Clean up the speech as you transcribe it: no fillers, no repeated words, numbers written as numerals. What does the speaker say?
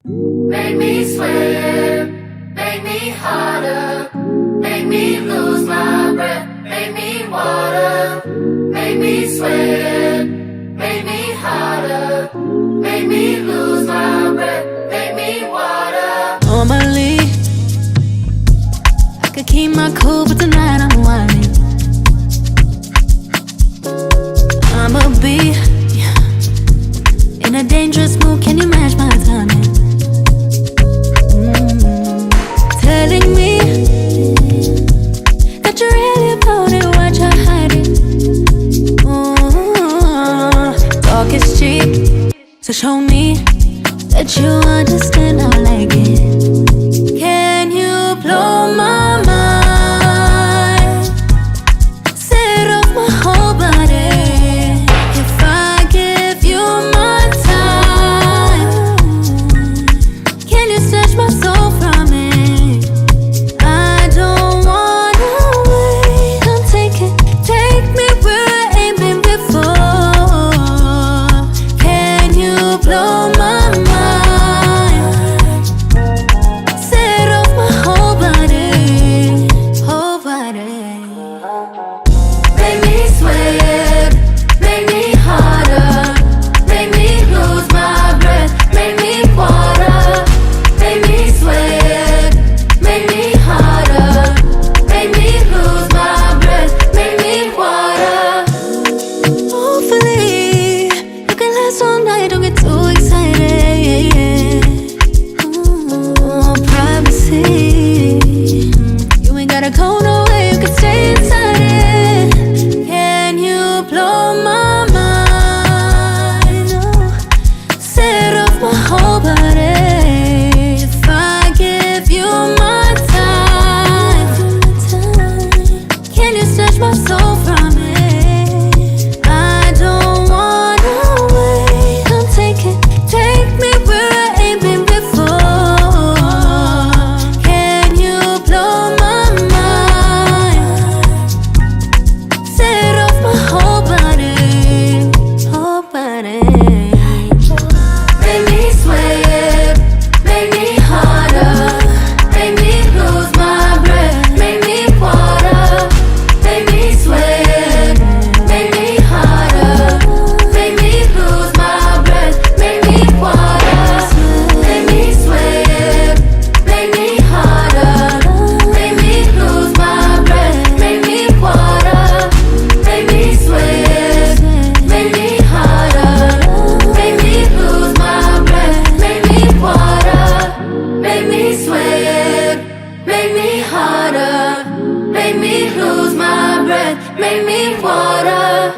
Make me sweat, make me harder, make me lose my breath, make me water, make me sweat, make me harder, make me lose my breath, make me water. Normally, I could keep my cool, but tonight I'm whining. I'ma be in a dangerous mood, can you match my timing? Telling me that you're really about it, what you're hiding. Talk is cheap, so show me that you understand I like it. Can you blow my mind? Set off my whole body. If I give you my time, can you snatch my soul from me? I don't wanna wait. Come take me where I ain't been before. Can you blow my mind? Set off my whole body, whole body. Make me sweat, make me harder, make me lose my breath, make me water, make me sweat, make me harder, make me lose my breath, make me water. Hopefully, you can last all night, don't get too excited. Privacy, you ain't gotta go nowhere, you can stay inside it. Can you blow my mind? Set off my whole body. If I give you my time, can you snatch my soul from me? I don't wanna wait. Come take me where I ain't been before. Can you blow my mind? Set off my whole body, whole body. Make me sweat, make me harder, make me lose my breath, make me water, make me sweat, make me harder, make me lose my breath, make me water, make me sweat, make me harder, make me lose my breath, make me water, make me sweat, make me harder, make me lose my breath, make me water, make me sweat, make me harder, make me lose my breath, make me water.